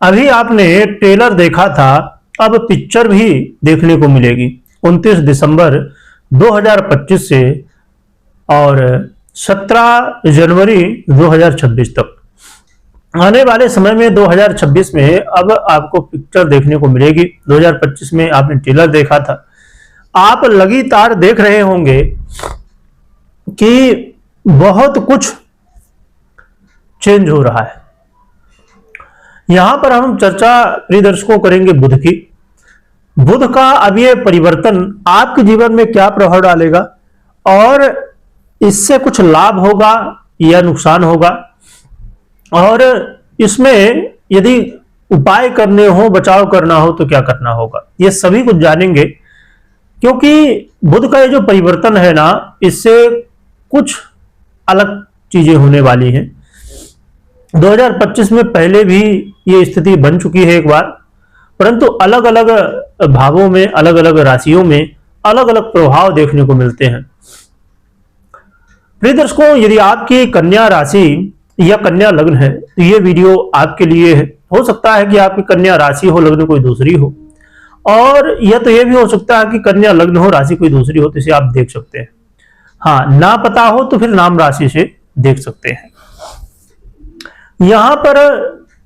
अभी आपने ट्रेलर देखा था, अब पिक्चर भी देखने को मिलेगी 29 दिसंबर 2025 से और 17 जनवरी 2026 तक। आने वाले समय में 2026 में अब आपको पिक्चर देखने को मिलेगी। 2025 में आपने ट्रेलर देखा था, आप लगातार देख रहे होंगे कि बहुत कुछ चेंज हो रहा है। यहां पर हम चर्चा प्रिय दर्शकों करेंगे बुध की। बुध का अब ये परिवर्तन आपके जीवन में क्या प्रभाव डालेगा और इससे कुछ लाभ होगा या नुकसान होगा, और इसमें यदि उपाय करने हो, बचाव करना हो तो क्या करना होगा, ये सभी कुछ जानेंगे। क्योंकि बुध का ये जो परिवर्तन है ना, इससे कुछ अलग चीजें होने वाली हैं। 2025 में पहले भी ये स्थिति बन चुकी है एक बार, परंतु अलग अलग भावों में, अलग अलग राशियों में अलग अलग प्रभाव देखने को मिलते हैं। प्रिय दर्शकों, यदि आपकी कन्या राशि या कन्या लग्न है तो ये वीडियो आपके लिए है। हो सकता है कि आपकी कन्या राशि हो, लग्न कोई दूसरी हो, और यह तो यह भी हो सकता है कि कन्या लग्न हो, राशि कोई दूसरी हो, तो इसे आप देख सकते हैं। हाँ, ना पता हो तो फिर नाम राशि से देख सकते हैं। यहां पर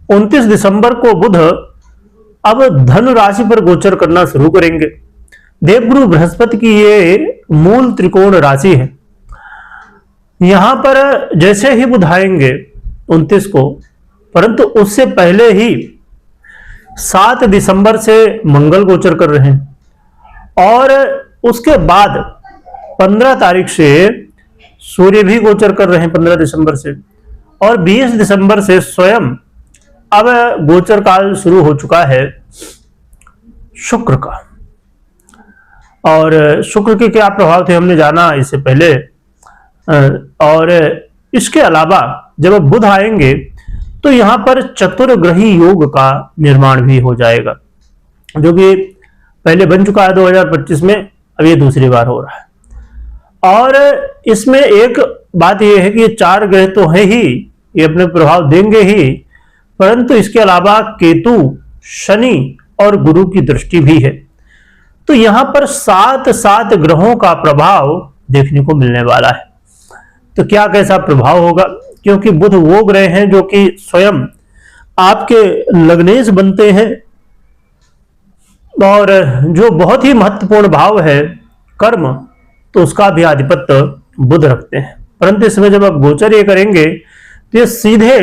29 दिसंबर को बुध अब धनु राशि पर गोचर करना शुरू करेंगे। देवगुरु बृहस्पति की ये मूल त्रिकोण राशि है। यहां पर जैसे ही बुध आएंगे 29 को, परंतु उससे पहले ही 7 दिसंबर से मंगल गोचर कर रहे हैं, और उसके बाद 15 तारीख से सूर्य भी गोचर कर रहे हैं 15 दिसंबर से, और 20 दिसंबर से स्वयं अब गोचर काल शुरू हो चुका है शुक्र का। और शुक्र के क्या प्रभाव थे हमने जाना इससे पहले। और इसके अलावा जब बुध आएंगे तो यहां पर चतुर्ग्रही योग का निर्माण भी हो जाएगा, जो कि पहले बन चुका है 2025 में, अब ये दूसरी बार हो रहा है। और इसमें एक बात यह है कि ये 4 ग्रह तो है ही, ये अपने प्रभाव देंगे ही, परंतु इसके अलावा केतु, शनि और गुरु की दृष्टि भी है। तो यहां पर 7 ग्रहों का प्रभाव देखने को मिलने वाला है। तो क्या कैसा प्रभाव होगा, क्योंकि बुध वो ग्रह हैं जो कि स्वयं आपके लग्नेश बनते हैं, और जो बहुत ही महत्वपूर्ण भाव है कर्म, तो उसका भी आधिपत्य बुध रखते हैं। परंतु इसमें जब आप गोचर ये करेंगे तो ये सीधे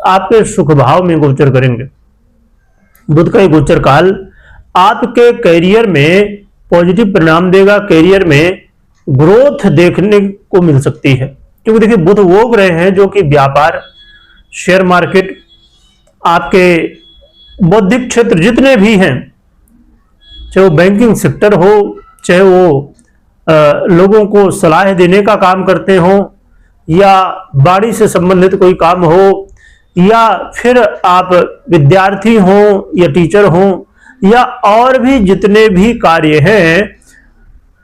आपके सुख भाव में गोचर करेंगे। बुध का ये गोचर काल आपके करियर में पॉजिटिव परिणाम देगा, करियर में ग्रोथ देखने को मिल सकती है। क्योंकि देखिए, बुध वो ग्रह हैं जो कि व्यापार, शेयर मार्केट, आपके बौद्धिक क्षेत्र जितने भी हैं, चाहे वो बैंकिंग सेक्टर हो, चाहे वो लोगों को सलाह देने का काम करते हो, या बाड़ी से संबंधित कोई काम हो, या फिर आप विद्यार्थी हो या टीचर हो, या और भी जितने भी कार्य हैं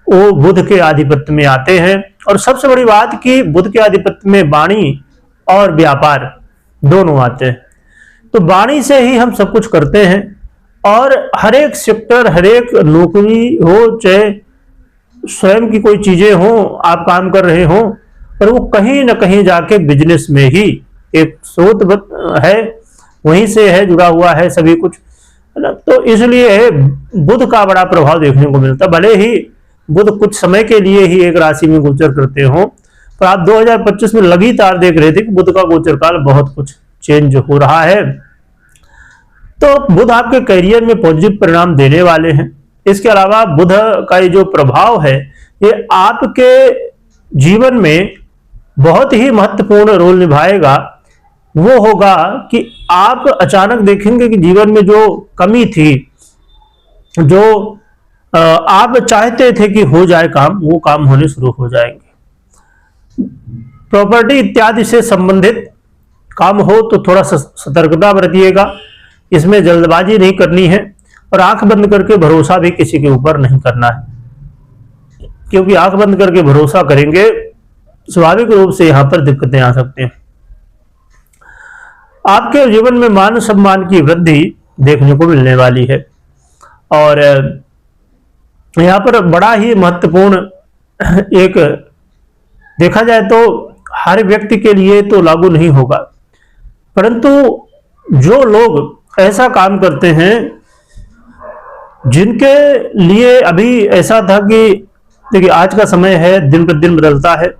वो बुध के आधिपत्य में आते हैं। और सबसे बड़ी बात कि बुध के आधिपत्य में वाणी और व्यापार दोनों आते हैं। तो वाणी से ही हम सब कुछ करते हैं, और हर एक सेक्टर, हर एक नौकरी हो, चाहे स्वयं की कोई चीजें हो, आप काम कर रहे हो, पर वो कहीं ना कहीं जाके बिजनेस में ही एक स्रोत है, वहीं से है, जुड़ा हुआ है सभी कुछ, है ना। तो इसलिए बुध का बड़ा प्रभाव देखने को मिलता है। भले ही बुध कुछ समय के लिए ही एक राशि में गोचर करते हो, पर आप 2025 में लगातार देख रहे थे कि बुध का गोचर काल बहुत कुछ चेंज हो रहा है। तो बुध आपके करियर में पॉजिटिव परिणाम देने वाले हैं। इसके अलावा बुध का ये जो प्रभाव है, ये आपके जीवन में बहुत ही महत्वपूर्ण रोल निभाएगा। वो होगा कि आप अचानक देखेंगे कि जीवन में जो कमी थी, जो आप चाहते थे कि हो जाए काम, वो काम होने शुरू हो जाएंगे। प्रॉपर्टी इत्यादि से संबंधित काम हो तो थोड़ा सतर्कता बरतिएगा, इसमें जल्दबाजी नहीं करनी है, और आंख बंद करके भरोसा भी किसी के ऊपर नहीं करना है, क्योंकि आंख बंद करके भरोसा करेंगे स्वाभाविक रूप से यहां पर दिक्कतें आ सकती हैं। आपके जीवन में मान सम्मान की वृद्धि देखने को मिलने वाली है। और यहाँ पर बड़ा ही महत्वपूर्ण एक देखा जाए तो हर व्यक्ति के लिए तो लागू नहीं होगा, परंतु जो लोग ऐसा काम करते हैं जिनके लिए अभी ऐसा था कि देखिए आज का समय है, दिन प्रतिदिन बदलता है,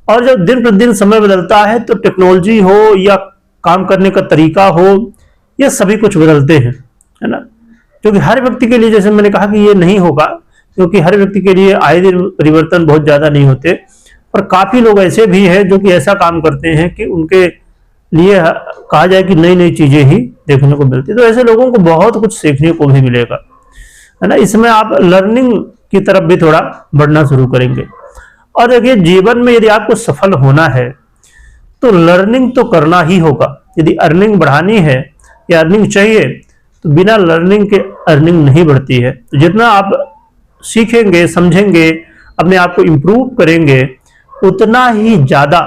और जब दिन प्रतिदिन समय बदलता है तो टेक्नोलॉजी हो या काम करने का तरीका हो, ये सभी कुछ बदलते हैं, है ना। क्योंकि हर व्यक्ति के लिए, जैसे मैंने कहा कि ये नहीं होगा, क्योंकि हर व्यक्ति के लिए आए दिन परिवर्तन बहुत ज्यादा नहीं होते, पर काफी लोग ऐसे भी हैं जो कि ऐसा काम करते हैं कि उनके लिए कहा जाए कि नई नई चीजें ही देखने को मिलती है। तो ऐसे लोगों को बहुत कुछ सीखने को भी मिलेगा, है ना। इसमें आप लर्निंग की तरफ भी थोड़ा बढ़ना शुरू करेंगे। और देखिए जीवन में यदि आपको सफल होना है तो लर्निंग तो करना ही होगा। यदि अर्निंग बढ़ानी है या अर्निंग चाहिए तो बिना लर्निंग के अर्निंग नहीं बढ़ती है। तो जितना आप सीखेंगे, समझेंगे, अपने आप को इम्प्रूव करेंगे, उतना ही ज्यादा।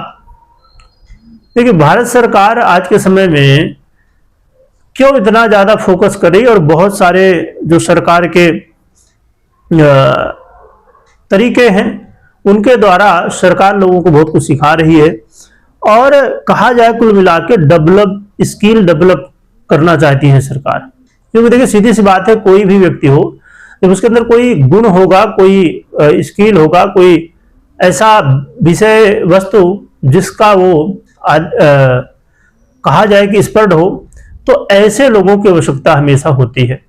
देखिए भारत सरकार आज के समय में क्यों इतना ज्यादा फोकस कर रही है, और बहुत सारे जो सरकार के तरीके हैं उनके द्वारा सरकार लोगों को बहुत कुछ सिखा रही है, और कहा जाए कुल मिला के स्किल डेवलप करना चाहती है सरकार। क्योंकि देखिए सीधी सी बात है, कोई भी व्यक्ति हो जब उसके अंदर कोई गुण होगा, कोई स्किल होगा, कोई ऐसा विषय वस्तु जिसका वो कहा जाए कि एक्सपर्ट हो, तो ऐसे लोगों की आवश्यकता हमेशा होती है।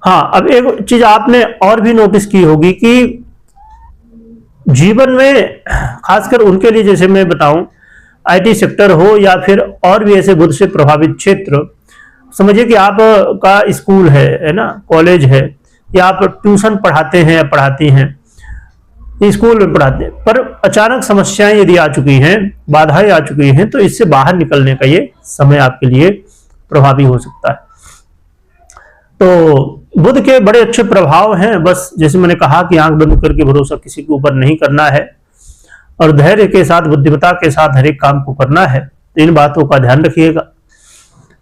हाँ, अब एक चीज आपने और भी नोटिस की होगी कि जीवन में खासकर उनके लिए, जैसे मैं बताऊं आईटी सेक्टर हो या फिर और भी ऐसे बुद्ध से प्रभावित क्षेत्र, समझिए कि आप का स्कूल है ना, कॉलेज है, या आप ट्यूशन पढ़ाते हैं या पढ़ाती हैं, स्कूल में पढ़ाते हैं, पर अचानक समस्याएं यदि आ चुकी हैं, बाधाएं आ चुकी हैं, तो इससे बाहर निकलने का ये समय आपके लिए प्रभावी हो सकता है। तो बुध के बड़े अच्छे प्रभाव हैं, बस जैसे मैंने कहा कि आंख बंद करके भरोसा किसी के ऊपर नहीं करना है, और धैर्य के साथ, बुद्धिमत्ता के साथ हर एक काम को करना है। तो इन बातों का ध्यान रखिएगा,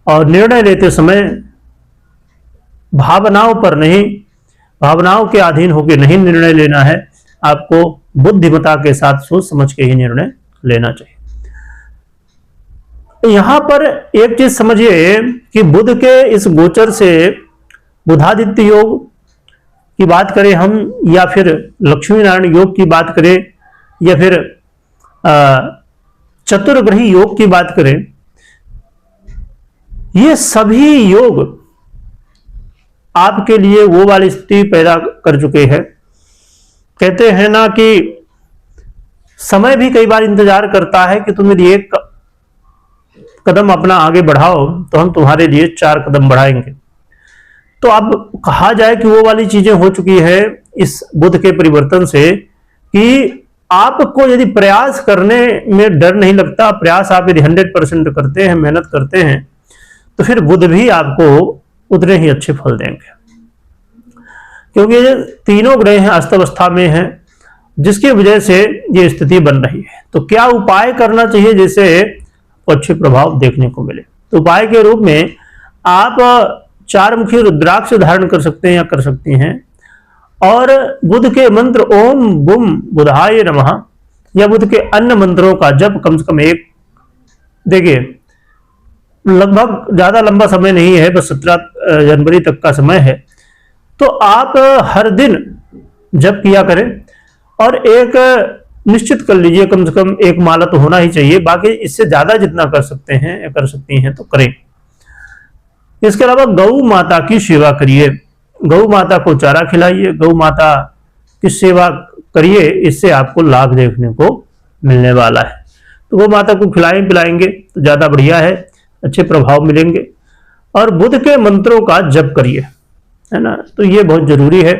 और निर्णय लेते समय भावनाओं पर नहीं, भावनाओं के अधीन होकर नहीं निर्णय लेना है, आपको बुद्धिमत्ता के साथ सोच समझ के ही निर्णय लेना चाहिए। यहां पर एक चीज समझिए कि बुध के इस गोचर से बुधादित्य योग की बात करें हम, या फिर लक्ष्मी नारायण योग की बात करें, या फिर चतुर्ग्रही योग की बात करें, ये सभी योग आपके लिए वो वाली स्थिति पैदा कर चुके हैं। कहते हैं ना कि समय भी कई बार इंतजार करता है कि तुम यदि एक कदम अपना आगे बढ़ाओ तो हम तुम्हारे लिए 4 कदम बढ़ाएंगे। तो अब कहा जाए कि वो वाली चीजें हो चुकी है इस बुध के परिवर्तन से, कि आपको यदि प्रयास करने में डर नहीं लगता, प्रयास आप यदि 100% करते हैं, मेहनत करते हैं, तो फिर बुध भी आपको उतने ही अच्छे फल देंगे। क्योंकि ये तीनों ग्रह हैं अस्तवस्था में हैं, जिसकी वजह से ये स्थिति बन रही है। तो क्या उपाय करना चाहिए जिससे अच्छे प्रभाव देखने को मिले? तो उपाय के रूप में आप 4 मुखी रुद्राक्ष धारण कर सकते हैं या कर सकती हैं, और बुध के मंत्र ओम बुम बुधाय नमः या बुध के अन्य मंत्रों का जप कम से कम एक, देखिए लगभग ज्यादा लंबा समय नहीं है, बस 17 जनवरी तक का समय है, तो आप हर दिन जप किया करें, और एक निश्चित कर लीजिए कम से कम 1 माला तो होना ही चाहिए, बाकी इससे ज्यादा जितना कर सकते हैं या कर सकती हैं तो करें। इसके अलावा गौ माता की सेवा करिए, गौ माता को चारा खिलाइए, गौ माता की सेवा करिए, इससे आपको लाभ देखने को मिलने वाला है। तो गौ माता को खिलाएं पिलाएंगे तो ज्यादा बढ़िया है, अच्छे प्रभाव मिलेंगे। और बुध के मंत्रों का जप करिए, है ना, तो ये बहुत जरूरी है।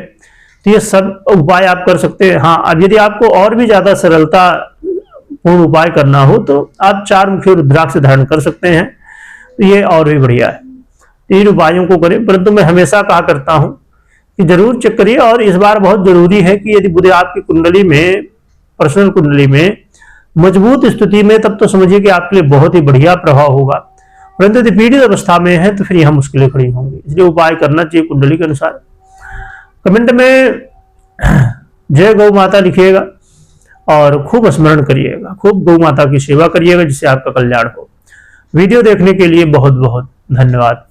तो ये सब उपाय आप कर सकते हैं। हाँ, अब यदि आपको और भी ज्यादा सरलता पूर्ण उपाय करना हो तो आप 4 मुखी रुद्राक्ष धारण कर सकते हैं, तो ये और भी बढ़िया है। 3 उपायों को करें, परंतु मैं हमेशा कहा करता हूं कि जरूर चेक करिए। और इस बार बहुत जरूरी है कि यदि बुध आपकी कुंडली में, पर्सनल कुंडली में मजबूत स्थिति में, तब तो समझिए कि आपके लिए बहुत ही बढ़िया प्रभाव होगा। परंतु यदि पीड़ित अवस्था में है तो फिर यहां मुश्किलें खड़ी होंगी। इसलिए उपाय करना चाहिए कुंडली के अनुसार। कमेंट में जय गौ माता लिखिएगा और खूब स्मरण करिएगा, खूब गौ माता की सेवा करिएगा, जिससे आपका कल्याण हो। वीडियो देखने के लिए बहुत बहुत धन्यवाद।